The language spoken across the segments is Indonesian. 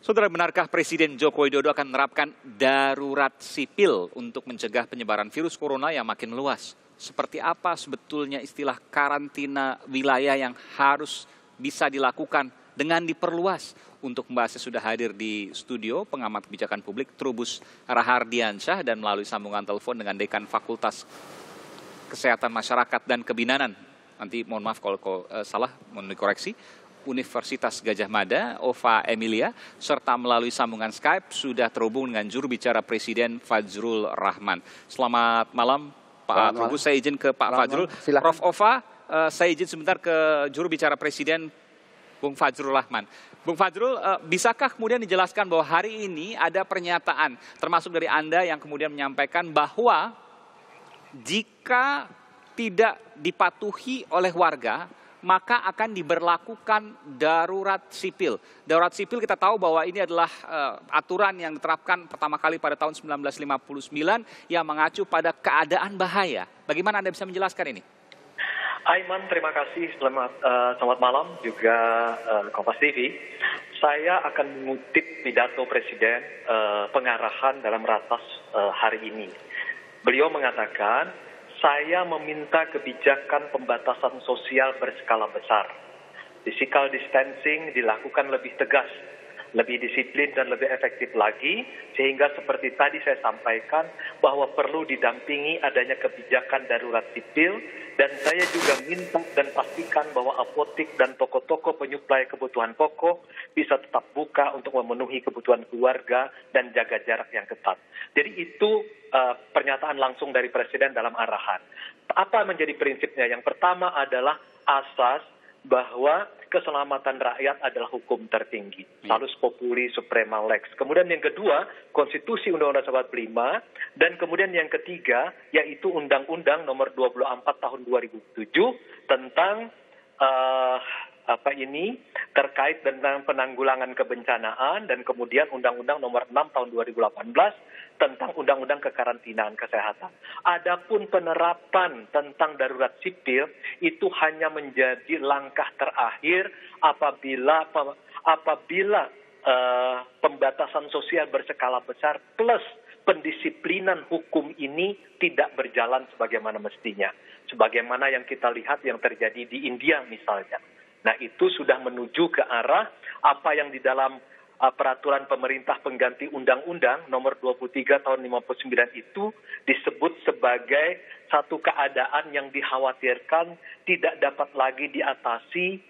Saudara, benarkah Presiden Joko Widodo akan menerapkan darurat sipil untuk mencegah penyebaran virus corona yang makin meluas? Seperti apa sebetulnya istilah karantina wilayah yang harus bisa dilakukan dengan diperluas? Untuk membahasnya sudah hadir di studio pengamat kebijakan publik Trubus Rahardiansyah dan melalui sambungan telepon dengan Dekan Fakultas Kesehatan Masyarakat dan Kebidanan. Nanti mohon maaf kalau salah, mohon dikoreksi. Universitas Gadjah Mada, Ova Emilia, serta melalui sambungan Skype sudah terhubung dengan juru bicara Presiden Fajrul Rahman. Selamat malam Pak Trubus, saya izin ke Pak Fajrul. Prof. Ova, saya izin sebentar ke juru bicara Presiden Bung Fajrul Rahman. Bung Fajrul, bisakah kemudian dijelaskan bahwa hari ini ada pernyataan termasuk dari Anda yang kemudian menyampaikan bahwa jika tidak dipatuhi oleh warga, maka akan diberlakukan darurat sipil. Darurat sipil kita tahu bahwa ini adalah aturan yang diterapkan pertama kali pada tahun 1959 yang mengacu pada keadaan bahaya. Bagaimana Anda bisa menjelaskan ini? Aiman, terima kasih. Selamat malam juga Kompas TV. Saya akan mengutip pidato Presiden pengarahan dalam ratas hari ini. Beliau mengatakan, saya meminta kebijakan pembatasan sosial berskala besar. Physical distancing dilakukan lebih tegas, lebih disiplin dan lebih efektif lagi, sehingga seperti tadi saya sampaikan bahwa perlu didampingi adanya kebijakan darurat sipil, dan saya juga minta dan pastikan bahwa apotik dan toko-toko penyuplai kebutuhan pokok bisa tetap buka untuk memenuhi kebutuhan keluarga dan jaga jarak yang ketat. Jadi itu pernyataan langsung dari Presiden dalam arahan. Apa menjadi prinsipnya? Yang pertama adalah asas bahwa keselamatan rakyat adalah hukum tertinggi. Salus populi suprema lex. Kemudian yang kedua, Konstitusi Undang-Undang 45. Dan kemudian yang ketiga, yaitu Undang-Undang nomor 24 tahun 2007 tentang terkait dengan penanggulangan kebencanaan, dan kemudian Undang-Undang nomor 6 tahun 2018 tentang Undang-Undang Kekarantinaan Kesehatan. Adapun penerapan tentang darurat sipil itu hanya menjadi langkah terakhir apabila pembatasan sosial berskala besar plus pendisiplinan hukum ini tidak berjalan sebagaimana mestinya. Sebagaimana yang kita lihat yang terjadi di India misalnya. Nah, itu sudah menuju ke arah apa yang di dalam peraturan pemerintah pengganti undang-undang nomor 23 tahun 59 itu disebut sebagai satu keadaan yang dikhawatirkan tidak dapat lagi diatasi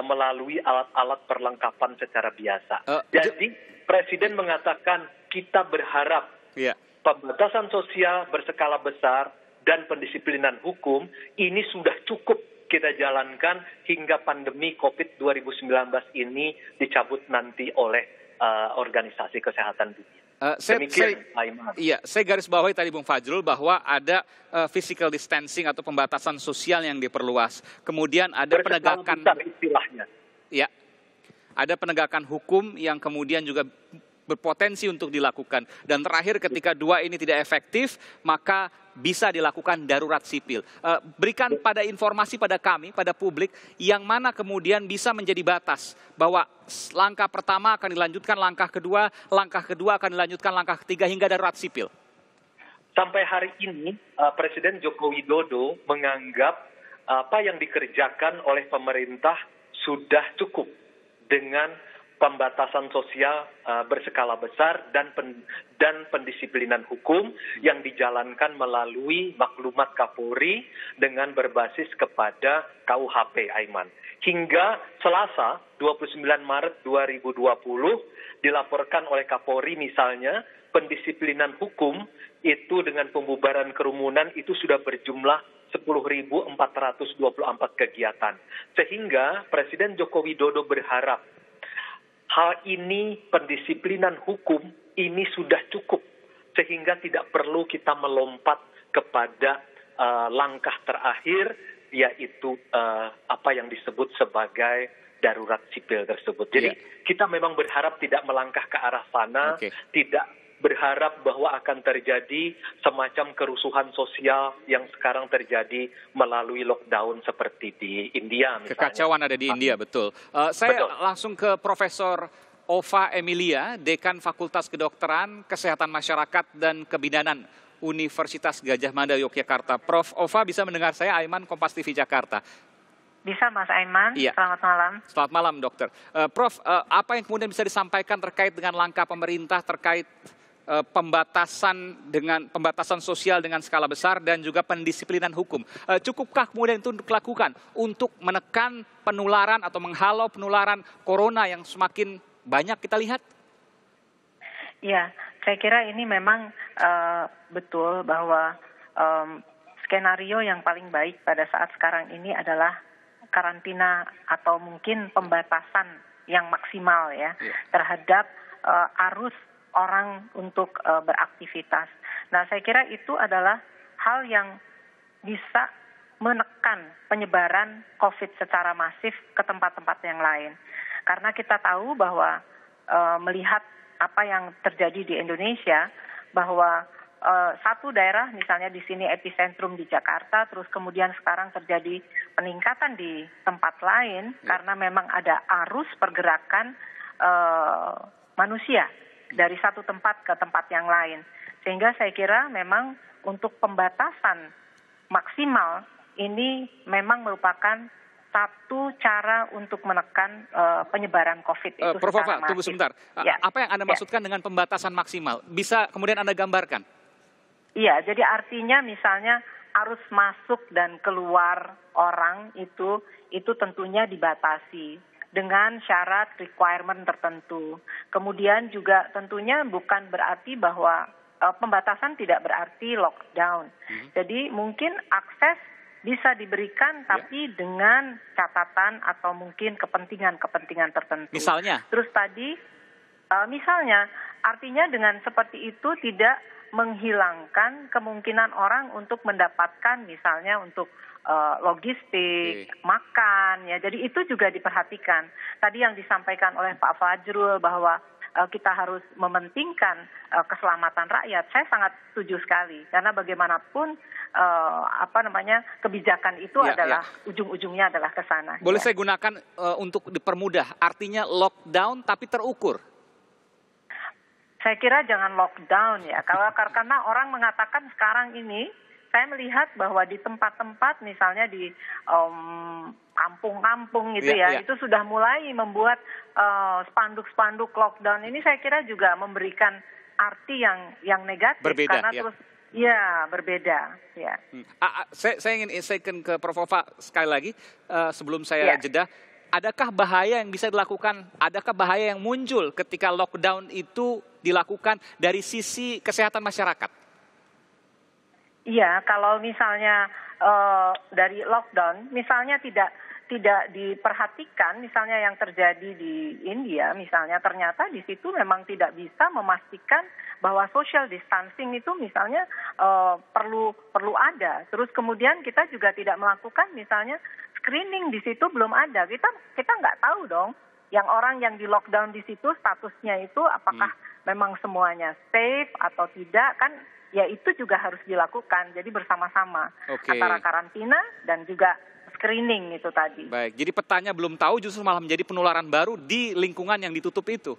melalui alat-alat perlengkapan secara biasa. Jadi Presiden mengatakan kita berharap pembatasan sosial berskala besar dan pendisiplinan hukum ini sudah cukup kita jalankan hingga pandemi COVID 2019 ini dicabut nanti oleh Organisasi Kesehatan Dunia. Saya garis bawahi tadi Bung Fajrul bahwa ada physical distancing atau pembatasan sosial yang diperluas. Kemudian ada penegakan istilahnya. Ya. Ada penegakan hukum yang kemudian juga berpotensi untuk dilakukan. Dan terakhir ketika dua ini tidak efektif, maka bisa dilakukan darurat sipil. Berikan pada informasi pada kami, pada publik, yang mana kemudian bisa menjadi batas bahwa langkah pertama akan dilanjutkan, langkah kedua akan dilanjutkan, langkah ketiga hingga darurat sipil. Sampai hari ini Presiden Joko Widodo menganggap apa yang dikerjakan oleh pemerintah sudah cukup dengan pembatasan sosial berskala besar dan pendisiplinan hukum yang dijalankan melalui maklumat Kapolri dengan berbasis kepada KUHP, Aiman. Hingga Selasa 29 Maret 2020 dilaporkan oleh Kapolri misalnya pendisiplinan hukum itu dengan pembubaran kerumunan itu sudah berjumlah 10.424 kegiatan. Sehingga Presiden Joko Widodo berharap hal ini, pendisiplinan hukum ini sudah cukup sehingga tidak perlu kita melompat kepada langkah terakhir, yaitu apa yang disebut sebagai darurat sipil tersebut. Jadi kita memang berharap tidak melangkah ke arah sana, tidak berharap bahwa akan terjadi semacam kerusuhan sosial yang sekarang terjadi melalui lockdown seperti di India misalnya. Kekacauan ada di India, betul. Saya langsung ke Profesor Ova Emilia, Dekan Fakultas Kedokteran, Kesehatan Masyarakat dan Kebidanan Universitas Gadjah Mada, Yogyakarta. Prof. Ova bisa mendengar saya, Aiman, Kompas TV Jakarta. Bisa, Mas Aiman. Iya. Selamat malam. Selamat malam, dokter. Prof, apa yang kemudian bisa disampaikan terkait dengan langkah pemerintah terkait pembatasan sosial dengan skala besar dan juga pendisiplinan hukum? Cukupkah kemudian itu dilakukan untuk menekan penularan atau menghalau penularan corona yang semakin banyak kita lihat? Ya, saya kira ini memang betul bahwa skenario yang paling baik pada saat sekarang ini adalah karantina atau mungkin pembatasan yang maksimal ya terhadap arus orang untuk beraktivitas. Nah, saya kira itu adalah hal yang bisa menekan penyebaran COVID secara masif ke tempat-tempat yang lain. Karena kita tahu bahwa melihat apa yang terjadi di Indonesia, bahwa satu daerah misalnya di sini epicentrum di Jakarta, terus kemudian sekarang terjadi peningkatan di tempat lain karena memang ada arus pergerakan manusia dari satu tempat ke tempat yang lain. Sehingga saya kira memang untuk pembatasan maksimal ini memang merupakan satu cara untuk menekan penyebaran COVID itu Prof. secara masif. Tunggu sebentar. Ya. Apa yang Anda maksudkan dengan pembatasan maksimal? Bisa kemudian Anda gambarkan? Iya, jadi artinya misalnya arus masuk dan keluar orang itu tentunya dibatasi dengan syarat requirement tertentu. Kemudian juga tentunya bukan berarti bahwa pembatasan tidak berarti lockdown. Jadi mungkin akses bisa diberikan tapi dengan catatan atau mungkin kepentingan-kepentingan tertentu. Misalnya? Terus tadi misalnya artinya dengan seperti itu tidak menghilangkan kemungkinan orang untuk mendapatkan misalnya untuk logistik, makan, ya. Jadi itu juga diperhatikan. Tadi yang disampaikan oleh Pak Fajrul bahwa kita harus mementingkan keselamatan rakyat. Saya sangat setuju sekali karena bagaimanapun kebijakan itu adalah ujung-ujungnya adalah ke sana. Boleh saya gunakan untuk dipermudah, artinya lockdown tapi terukur. Saya kira jangan lockdown ya. Karena orang mengatakan sekarang ini saya melihat bahwa di tempat-tempat misalnya di kampung-kampung gitu itu sudah mulai membuat spanduk-spanduk lockdown. Ini saya kira juga memberikan arti yang negatif. Berbeda, karena terus berbeda. Ya. Saya ingin insightkan ke Prof. Ova sekali lagi sebelum saya jeda. Adakah bahaya yang bisa dilakukan, adakah bahaya yang muncul ketika lockdown itu dilakukan dari sisi kesehatan masyarakat? Iya, kalau misalnya dari lockdown, misalnya tidak diperhatikan, misalnya yang terjadi di India, misalnya ternyata di situ memang tidak bisa memastikan bahwa social distancing itu misalnya perlu ada. Terus kemudian kita juga tidak melakukan misalnya screening di situ belum ada. Kita nggak tahu dong, yang orang yang di lockdown di situ statusnya itu apakah memang semuanya safe atau tidak kan? Ya itu juga harus dilakukan, jadi bersama-sama antara karantina dan juga screening itu tadi. Baik, jadi petanya belum tahu justru malah menjadi penularan baru di lingkungan yang ditutup itu.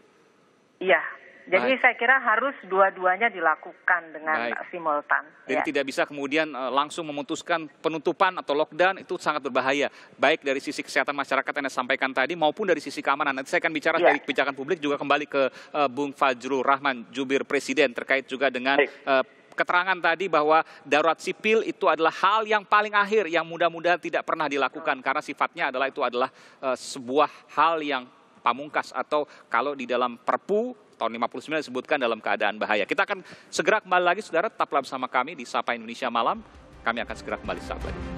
Iya, jadi saya kira harus dua-duanya dilakukan dengan simultan. Jadi tidak bisa kemudian langsung memutuskan penutupan atau lockdown, itu sangat berbahaya. Baik dari sisi kesehatan masyarakat yang Anda sampaikan tadi maupun dari sisi keamanan. Nanti saya akan bicara dari kebijakan publik juga kembali ke Bung Fajrul Rahman, Jubir Presiden, terkait juga dengan keterangan tadi bahwa darurat sipil itu adalah hal yang paling akhir yang mudah-mudahan tidak pernah dilakukan karena sifatnya adalah sebuah hal yang pamungkas atau kalau di dalam Perpu tahun 59 disebutkan dalam keadaan bahaya. Kita akan segera kembali lagi, saudara, tetaplah bersama kami di Sapa Indonesia Malam. Kami akan segera kembali saat lagi.